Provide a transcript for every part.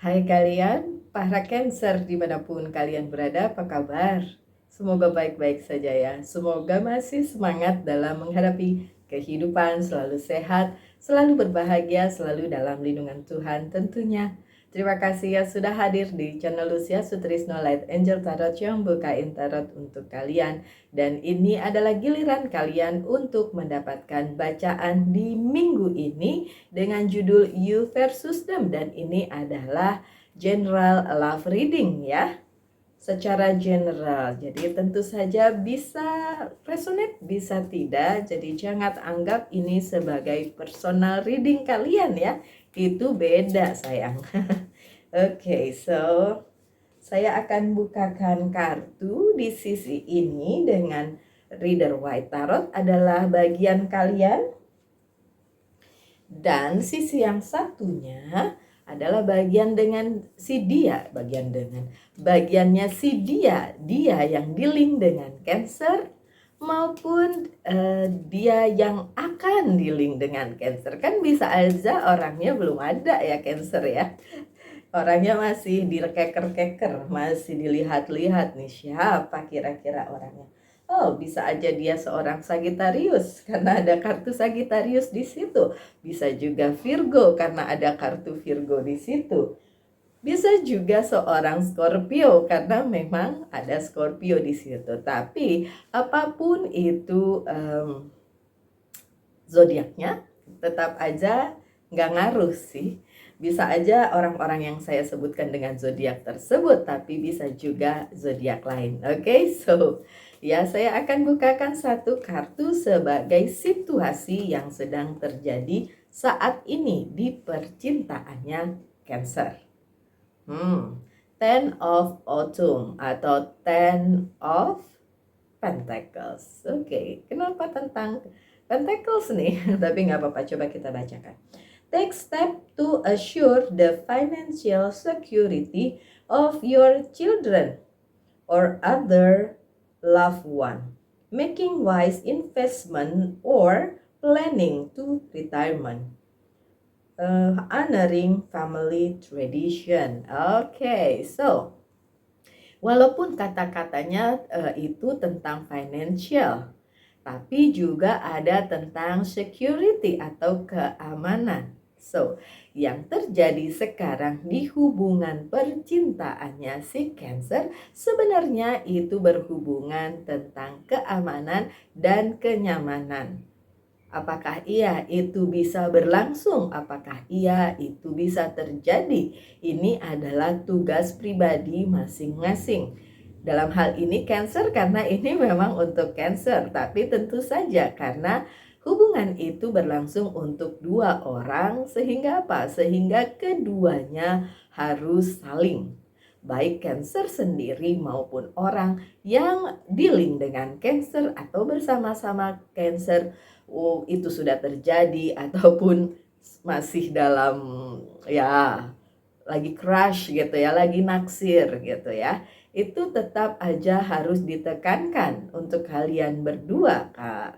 Hai kalian, para Cancer dimanapun kalian berada, apa kabar? Semoga baik-baik saja ya. Semoga masih semangat dalam menghadapi kehidupan, selalu sehat, selalu berbahagia, selalu dalam lindungan Tuhan tentunya. Terima kasih ya sudah hadir di channel Lucia Sutrisno Light Angel Tarot yang bukain tarot untuk kalian. Dan ini adalah giliran kalian untuk mendapatkan bacaan di minggu ini dengan judul You versus Them, dan ini adalah general love reading ya, secara general. Jadi tentu saja bisa resonate, bisa tidak. Jadi jangan anggap ini sebagai personal reading kalian ya. Itu beda sayang. Oke, so saya akan bukakan kartu di sisi ini dengan Reader White Tarot adalah bagian kalian, dan sisi yang satunya adalah bagian dengan si dia, bagiannya si dia yang dealing dengan Cancer maupun dia yang akan dealing dengan Cancer. Kan bisa aja orangnya belum ada ya Cancer ya. Orangnya masih direkeker-keker, masih dilihat-lihat nih siapa kira-kira orangnya. Oh, bisa aja dia seorang Sagittarius karena ada kartu Sagittarius di situ. Bisa juga Virgo karena ada kartu Virgo di situ. Bisa juga seorang Scorpio karena memang ada Scorpio di situ. Tapi apapun itu zodiaknya, tetap aja nggak ngaruh sih. Bisa aja orang-orang yang saya sebutkan dengan zodiak tersebut, tapi bisa juga zodiak lain. Oke, so ya saya akan bukakan satu kartu sebagai situasi yang sedang terjadi saat ini di percintaannya Cancer. Ten of Autumn atau Ten of Pentacles. Oke, kenapa tentang Pentacles nih? Tapi nggak apa-apa, coba kita bacakan. Take step to assure the financial security of your children or other loved one, making wise investment or planning to retirement. Honoring family tradition. Okay, so walaupun kata-katanya itu tentang financial, tapi juga ada tentang security atau keamanan. So, yang terjadi sekarang di hubungan percintaannya si Cancer sebenarnya itu berhubungan tentang keamanan dan kenyamanan. Apakah iya itu bisa berlangsung? Apakah iya itu bisa terjadi? Ini adalah tugas pribadi masing-masing. Dalam hal ini Cancer karena ini memang untuk Cancer, tapi tentu saja karena hubungan itu berlangsung untuk dua orang, sehingga apa? Sehingga keduanya harus saling, baik Cancer sendiri maupun orang yang dealing dengan Cancer atau bersama-sama Cancer, itu sudah terjadi ataupun masih dalam ya lagi crush gitu ya, lagi naksir gitu ya, itu tetap aja harus ditekankan untuk kalian berdua,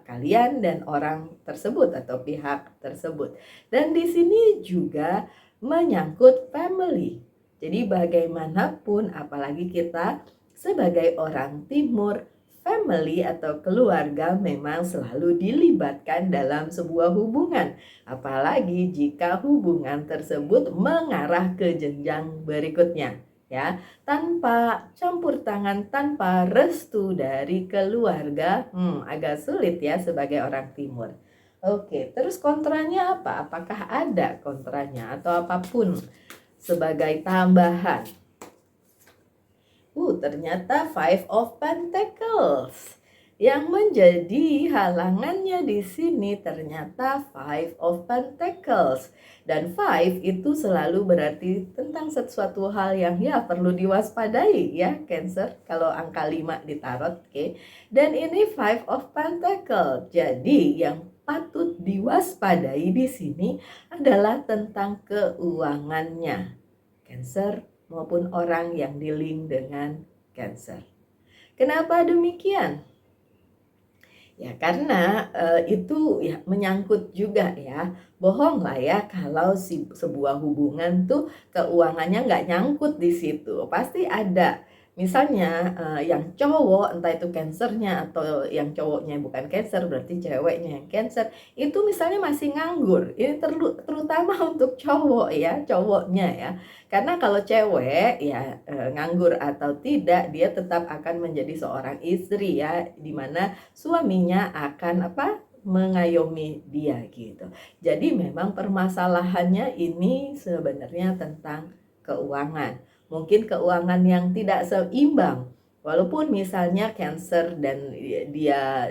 kalian dan orang tersebut atau pihak tersebut. Dan di sini juga menyangkut family. Jadi bagaimanapun, apalagi kita sebagai orang timur, family atau keluarga memang selalu dilibatkan dalam sebuah hubungan. Apalagi jika hubungan tersebut mengarah ke jenjang berikutnya. Ya, tanpa campur tangan, tanpa restu dari keluarga, agak sulit ya sebagai orang timur. Oke, terus kontranya apa? Apakah ada kontranya atau apapun sebagai tambahan? Ternyata Five of Pentacles. Yang menjadi halangannya di sini ternyata Five of Pentacles. Dan five itu selalu berarti tentang sesuatu hal yang ya perlu diwaspadai ya Cancer. Kalau angka 5 di tarot, oke. Dan ini Five of Pentacles. Jadi yang patut diwaspadai di sini adalah tentang keuangannya Cancer maupun orang yang dealing dengan Cancer. Kenapa demikian? Ya karena, itu ya menyangkut juga ya, bohong lah ya kalau sebuah hubungan tuh keuangannya nggak nyangkut di situ, pasti ada. Misalnya, yang cowok entah itu Cancer-nya atau yang cowoknya bukan Cancer berarti ceweknya yang Cancer, itu misalnya masih nganggur, ini terutama untuk cowok ya, cowoknya ya. Karena kalau cewek ya, nganggur atau tidak dia tetap akan menjadi seorang istri ya, di mana suaminya akan apa, mengayomi dia gitu. Jadi memang permasalahannya ini sebenarnya tentang keuangan. Mungkin keuangan yang tidak seimbang. Walaupun misalnya Cancer dan dia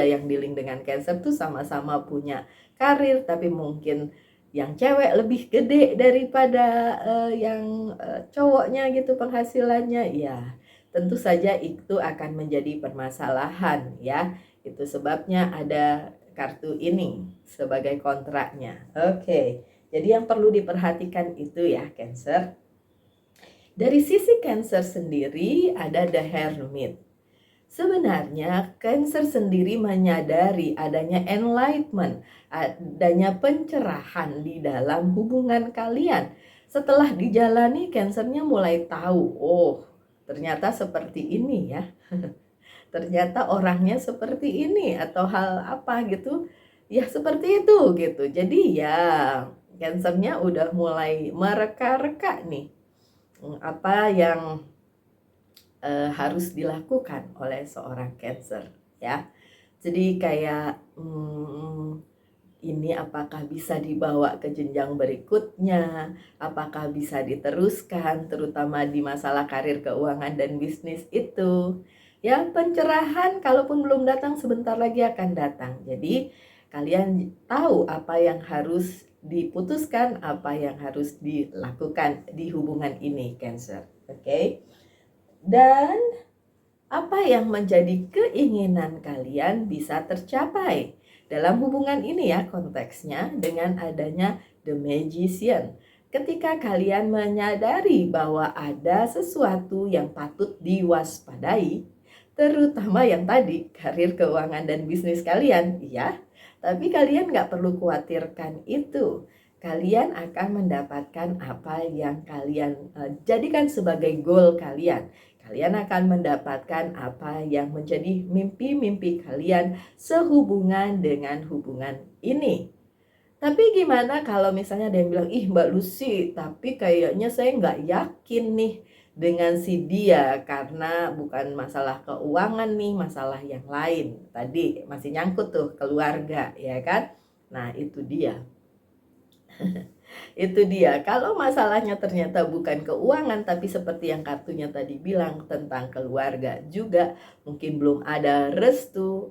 yang dealing dengan Cancer tuh sama-sama punya karir, tapi mungkin yang cewek lebih gede daripada yang cowoknya gitu penghasilannya. Ya, tentu saja itu akan menjadi permasalahan ya. Itu sebabnya ada kartu ini sebagai kontraknya. Oke. Jadi yang perlu diperhatikan itu ya Cancer. Dari sisi Cancer sendiri ada The Hermit. Sebenarnya Cancer sendiri menyadari adanya enlightenment, adanya pencerahan di dalam hubungan kalian. Setelah dijalani, Cancernya mulai tahu, oh ternyata seperti ini ya. Ternyata orangnya seperti ini atau hal apa gitu. Ya seperti itu gitu. Jadi ya Cancernya udah mulai mereka-reka nih apa yang harus dilakukan oleh seorang Cancer ya. Jadi kayak ini apakah bisa dibawa ke jenjang berikutnya, apakah bisa diteruskan terutama di masalah karir, keuangan dan bisnis itu. Ya pencerahan kalaupun belum datang sebentar lagi akan datang. Jadi kalian tahu apa yang harus diputuskan, apa yang harus dilakukan di hubungan ini Cancer. Oke. Dan apa yang menjadi keinginan kalian bisa tercapai dalam hubungan ini ya konteksnya dengan adanya The Magician. Ketika kalian menyadari bahwa ada sesuatu yang patut diwaspadai, terutama yang tadi karir, keuangan, dan bisnis kalian, ya. Tapi kalian nggak perlu khawatirkan itu. Kalian akan mendapatkan apa yang kalian jadikan sebagai goal kalian. Kalian akan mendapatkan apa yang menjadi mimpi-mimpi kalian sehubungan dengan hubungan ini. Tapi gimana kalau misalnya ada yang bilang, ih Mbak Lucy, tapi kayaknya saya nggak yakin nih dengan si dia karena bukan masalah keuangan nih, masalah yang lain. Tadi masih nyangkut tuh keluarga, ya kan? Nah itu dia. Itu dia, kalau masalahnya ternyata bukan keuangan tapi seperti yang kartunya tadi bilang tentang keluarga juga, mungkin belum ada restu,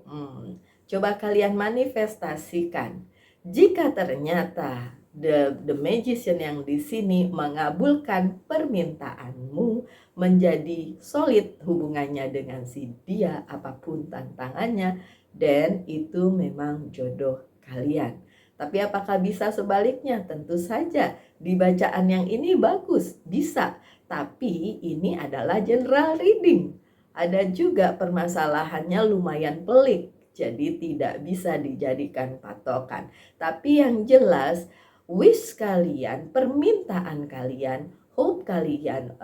coba kalian manifestasikan. Jika ternyata the magician yang di sini mengabulkan permintaanmu, menjadi solid hubungannya dengan si dia apapun tantangannya, dan itu memang jodoh kalian. Tapi apakah bisa sebaliknya? Tentu saja. Di bacaan yang ini bagus, bisa. Tapi ini adalah general reading. Ada juga permasalahannya lumayan pelik. Jadi tidak bisa dijadikan patokan. Tapi yang jelas, wish kalian, permintaan kalian, hope kalian,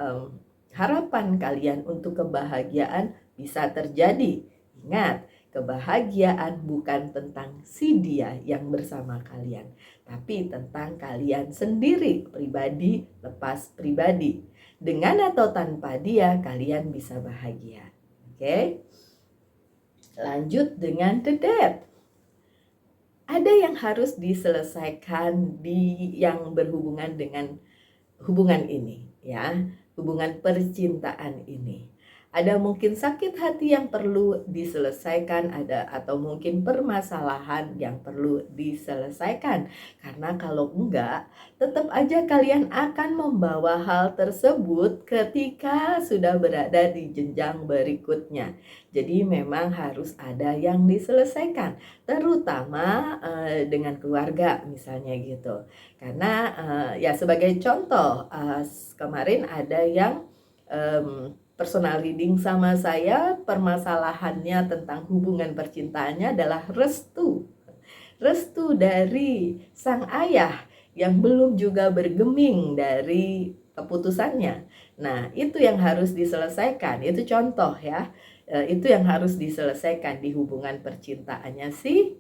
harapan kalian untuk kebahagiaan bisa terjadi. Ingat, kebahagiaan bukan tentang si dia yang bersama kalian, tapi tentang kalian sendiri, pribadi lepas pribadi. Dengan atau tanpa dia, kalian bisa bahagia. Oke? Lanjut dengan the death. Ada yang harus diselesaikan yang berhubungan dengan hubungan ini, ya, hubungan percintaan ini. Ada mungkin sakit hati yang perlu diselesaikan, atau mungkin permasalahan yang perlu diselesaikan. Karena kalau enggak, tetap aja kalian akan membawa hal tersebut ketika sudah berada di jenjang berikutnya. Jadi memang harus ada yang diselesaikan, terutama dengan keluarga misalnya gitu. Karena ya sebagai contoh, kemarin ada yang personal reading sama saya, permasalahannya tentang hubungan percintaannya adalah restu. Restu dari sang ayah yang belum juga bergeming dari keputusannya. Nah, itu yang harus diselesaikan. Itu contoh ya. Itu yang harus diselesaikan di hubungan percintaannya si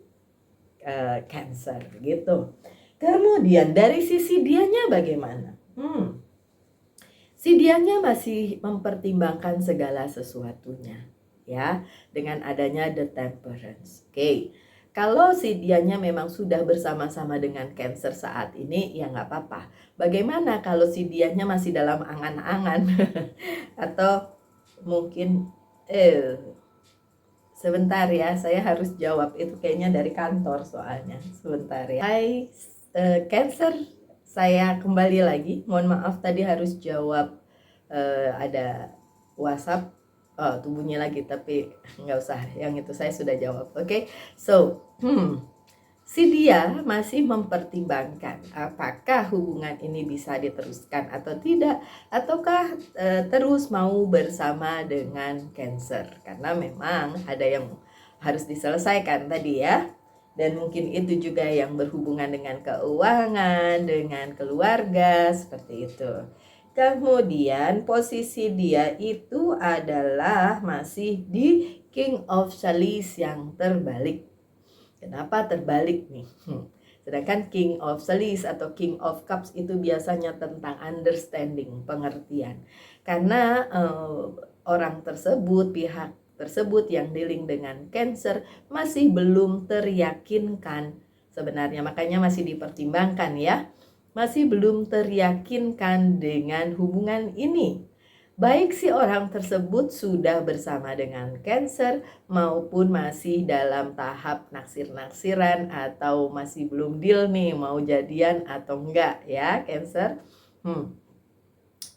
Cancer gitu. Kemudian dari sisi dianya bagaimana? Si dianya masih mempertimbangkan segala sesuatunya ya, dengan adanya the Temperance. Oke. Kalau si dianya memang sudah bersama-sama dengan Cancer saat ini, ya nggak apa-apa. Bagaimana kalau si dianya masih dalam angan-angan atau mungkin sebentar ya, saya harus jawab itu kayaknya dari kantor soalnya. Sebentar ya. Hai Cancer, saya kembali lagi. Mohon maaf tadi harus jawab ada WhatsApp. Oh, tubuhnya lagi, tapi nggak usah. Yang itu saya sudah jawab. Oke, so si dia masih mempertimbangkan apakah hubungan ini bisa diteruskan atau tidak, ataukah terus mau bersama dengan Cancer, karena memang ada yang harus diselesaikan tadi ya, dan mungkin itu juga yang berhubungan dengan keuangan, dengan keluarga, seperti itu. Kemudian posisi dia itu adalah masih di King of Chalice yang terbalik. Kenapa terbalik nih? Sedangkan King of Chalice atau King of Cups itu biasanya tentang understanding, pengertian. Karena orang tersebut, pihak tersebut yang dealing dengan Cancer masih belum teryakinkan sebenarnya, makanya masih dipertimbangkan ya. Masih belum teryakinkan dengan hubungan ini. Baik si orang tersebut sudah bersama dengan Cancer maupun masih dalam tahap naksir-naksiran atau masih belum deal nih mau jadian atau enggak ya Cancer.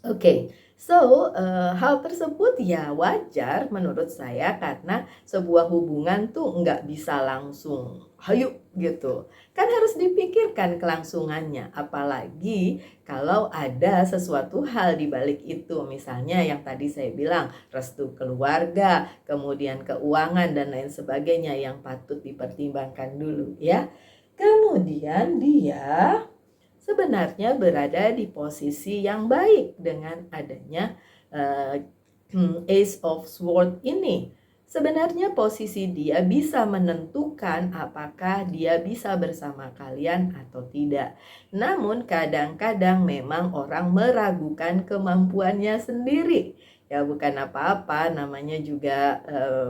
Oke. So, hal tersebut ya wajar menurut saya, karena sebuah hubungan tuh nggak bisa langsung hayu gitu. Kan harus dipikirkan kelangsungannya, apalagi kalau ada sesuatu hal di balik itu. Misalnya yang tadi saya bilang, restu keluarga, kemudian keuangan dan lain sebagainya yang patut dipertimbangkan dulu ya. Kemudian dia sebenarnya berada di posisi yang baik dengan adanya Ace of Swords ini. Sebenarnya posisi dia bisa menentukan apakah dia bisa bersama kalian atau tidak. Namun kadang-kadang memang orang meragukan kemampuannya sendiri. Ya bukan apa-apa, namanya juga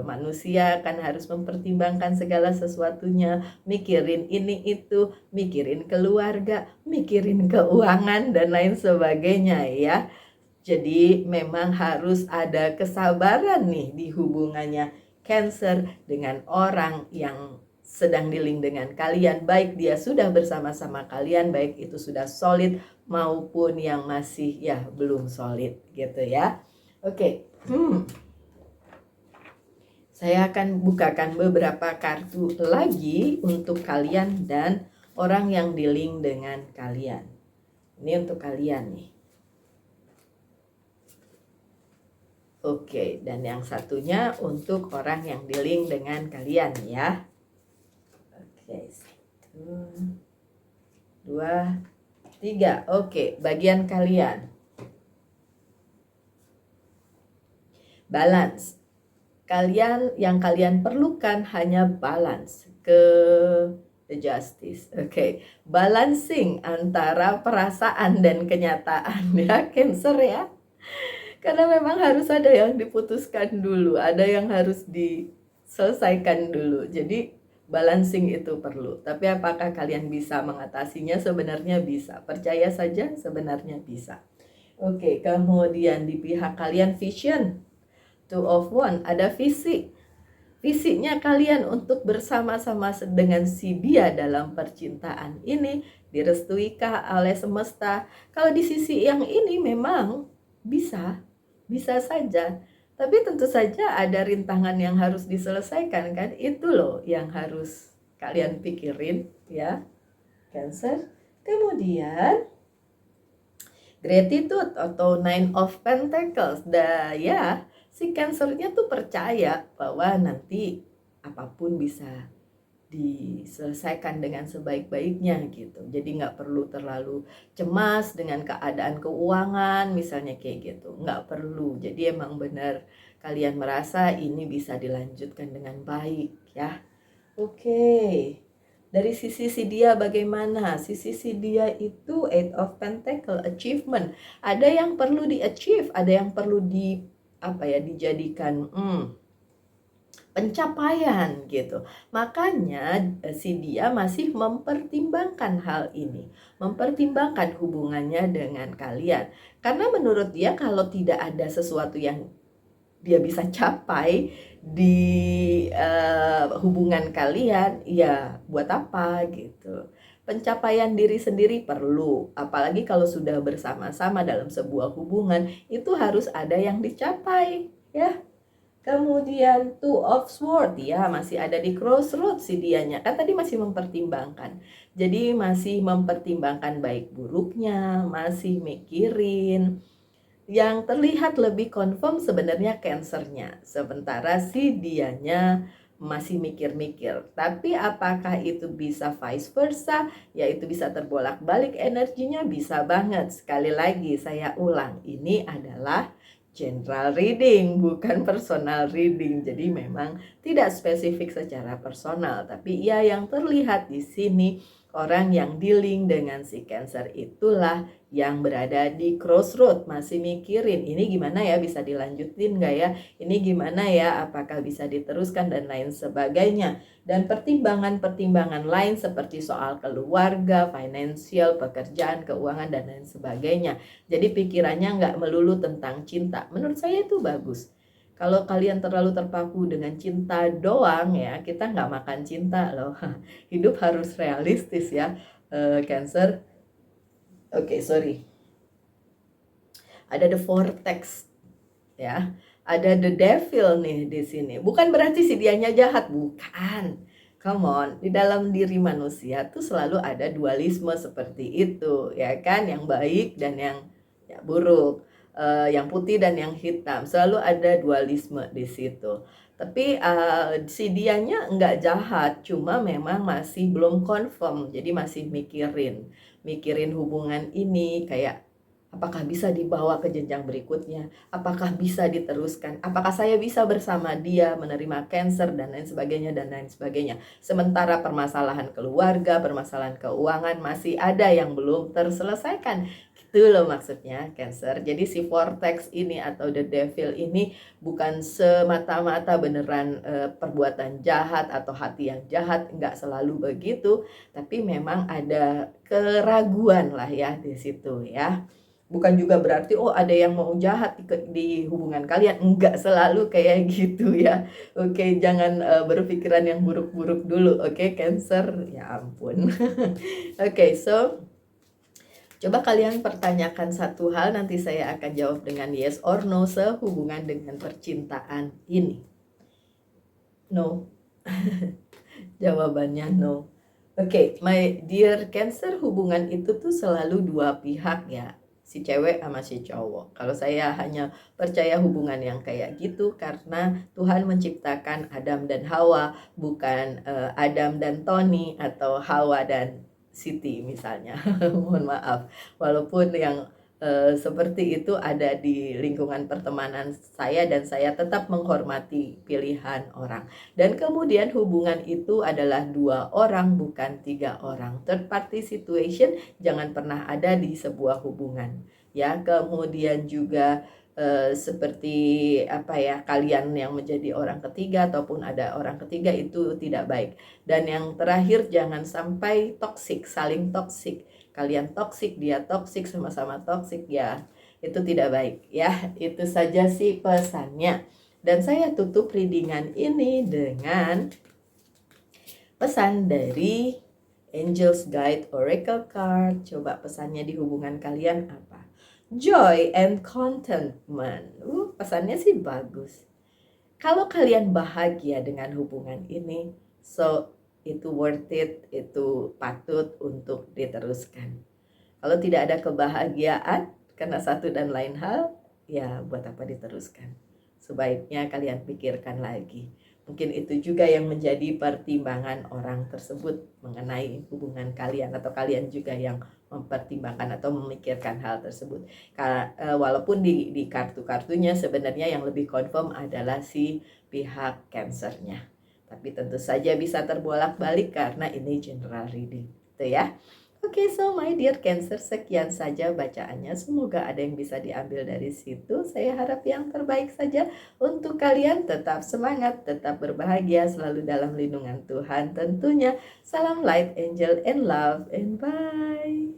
manusia kan harus mempertimbangkan segala sesuatunya, mikirin ini itu, mikirin keluarga, mikirin keuangan dan lain sebagainya ya. Jadi memang harus ada kesabaran nih di hubungannya Cancer dengan orang yang sedang dealing dengan kalian, baik dia sudah bersama-sama kalian, baik itu sudah solid maupun yang masih ya belum solid gitu ya. Oke. Saya akan bukakan beberapa kartu lagi untuk kalian dan orang yang dealing dengan kalian. Ini untuk kalian nih. Oke, dan yang satunya untuk orang yang dealing dengan kalian ya. Oke, 1, 2, 3. Oke, bagian kalian. Balance. Yang kalian perlukan hanya balance ke the justice. Oke. Balancing antara perasaan dan kenyataan ya, Cancer ya. Karena memang harus ada yang diputuskan dulu, ada yang harus diselesaikan dulu. Jadi balancing itu perlu. Tapi apakah kalian bisa mengatasinya? Sebenarnya bisa. Percaya saja, sebenarnya bisa. Oke, kemudian di pihak kalian vision. 2 of Wands, ada visi. Visinya kalian untuk bersama-sama dengan si dia dalam percintaan ini direstuikah oleh semesta? Kalau di sisi yang ini memang bisa saja. Tapi tentu saja ada rintangan yang harus diselesaikan kan? Itu loh yang harus kalian pikirin ya, Cancer. Kemudian Gratitude atau Nine of Pentacles. Ya, si Cancernya tuh percaya bahwa nanti apapun bisa diselesaikan dengan sebaik-baiknya gitu. Jadi nggak perlu terlalu cemas dengan keadaan keuangan misalnya kayak gitu. Nggak perlu. Jadi emang benar kalian merasa ini bisa dilanjutkan dengan baik ya. Oke. Dari sisi si dia bagaimana? Sisi si dia itu Eight of Pentacle, achievement. Ada yang perlu di-achieve, ada yang perlu dijadikan pencapaian gitu. Makanya si dia masih mempertimbangkan hal ini, mempertimbangkan hubungannya dengan kalian. Karena menurut dia kalau tidak ada sesuatu yang dia bisa capai di hubungan kalian, ya buat apa gitu. Pencapaian diri sendiri perlu, apalagi kalau sudah bersama-sama dalam sebuah hubungan, itu harus ada yang dicapai ya. Kemudian Two of Swords, ya masih ada di crossroads si dianya. Kan tadi masih mempertimbangkan. Jadi masih mempertimbangkan baik buruknya, masih mikirin. Yang terlihat lebih confirm sebenarnya Cancernya. Sementara si dianya masih mikir-mikir. Tapi apakah itu bisa vice versa? Ya itu bisa terbolak-balik energinya, bisa banget. Sekali lagi saya ulang, ini adalah general reading, bukan personal reading. Jadi memang tidak spesifik secara personal, tapi ya yang terlihat di sini orang yang dealing dengan si Cancer itulah yang berada di crossroad, masih mikirin ini gimana ya, bisa dilanjutin nggak ya, ini gimana ya, apakah bisa diteruskan dan lain sebagainya. Dan pertimbangan-pertimbangan lain seperti soal keluarga, financial, pekerjaan, keuangan, dan lain sebagainya. Jadi pikirannya nggak melulu tentang cinta. Menurut saya itu bagus. Kalau kalian terlalu terpaku dengan cinta doang ya, kita nggak makan cinta loh. Hidup harus realistis ya, Cancer. Oke, sorry. Ada the vortex ya. Ada the devil nih di sini. Bukan berarti si dianya jahat, bukan. Come on, di dalam diri manusia tuh selalu ada dualisme seperti itu, ya kan? Yang baik dan yang ya, buruk, yang putih dan yang hitam. Selalu ada dualisme di situ. Tapi si dianya nggak jahat, cuma memang masih belum confirm. Jadi masih mikirin hubungan ini kayak apakah bisa dibawa ke jenjang berikutnya? Apakah bisa diteruskan? Apakah saya bisa bersama dia menerima Cancer dan lain sebagainya dan lain sebagainya. Sementara permasalahan keluarga, permasalahan keuangan masih ada yang belum terselesaikan. Gitu loh maksudnya Cancer. Jadi si vortex ini atau the devil ini bukan semata-mata beneran perbuatan jahat atau hati yang jahat, enggak selalu begitu, tapi memang ada keraguan lah ya di situ ya. Bukan juga berarti oh ada yang mau jahat di hubungan kalian, enggak selalu kayak gitu ya. Oke, jangan berpikiran yang buruk-buruk dulu, oke Cancer, ya ampun. Oke, so coba kalian pertanyakan satu hal, nanti saya akan jawab dengan yes or no sehubungan dengan percintaan ini. No. Jawabannya no. Oke, my dear Cancer, hubungan itu tuh selalu dua pihak ya, si cewek sama si cowok. Kalau saya hanya percaya hubungan yang kayak gitu karena Tuhan menciptakan Adam dan Hawa, bukan Adam dan Tony atau Hawa dan Siti misalnya. Mohon maaf. Walaupun yang seperti itu ada di lingkungan pertemanan saya dan saya tetap menghormati pilihan orang. Dan kemudian hubungan itu adalah dua orang, bukan tiga orang. Third party situation jangan pernah ada di sebuah hubungan. Ya, kemudian juga seperti apa ya, kalian yang menjadi orang ketiga ataupun ada orang ketiga, itu tidak baik. Dan yang terakhir, jangan sampai toksik, saling toksik. Kalian toksik, dia toksik, sama-sama toksik ya. Itu tidak baik ya. Itu saja sih pesannya. Dan saya tutup readingan ini dengan pesan dari Angel's Guide Oracle Card. Coba pesannya di hubungan kalian apa? Joy and contentment. Pesannya sih bagus. Kalau kalian bahagia dengan hubungan ini, so itu worth it, itu patut untuk diteruskan. Kalau tidak ada kebahagiaan, karena satu dan lain hal, ya buat apa diteruskan. Sebaiknya kalian pikirkan lagi. Mungkin itu juga yang menjadi pertimbangan orang tersebut mengenai hubungan kalian, atau kalian juga yang mempertimbangkan atau memikirkan hal tersebut. Walaupun di kartu-kartunya sebenarnya yang lebih confirm adalah si pihak Cancernya. Tapi tentu saja bisa terbolak-balik karena ini general reading, gitu ya. Oke, so my dear Cancer, sekian saja bacaannya. Semoga ada yang bisa diambil dari situ. Saya harap yang terbaik saja untuk kalian. Tetap semangat, tetap berbahagia, selalu dalam lindungan Tuhan tentunya. Salam light, angel, and love, and bye.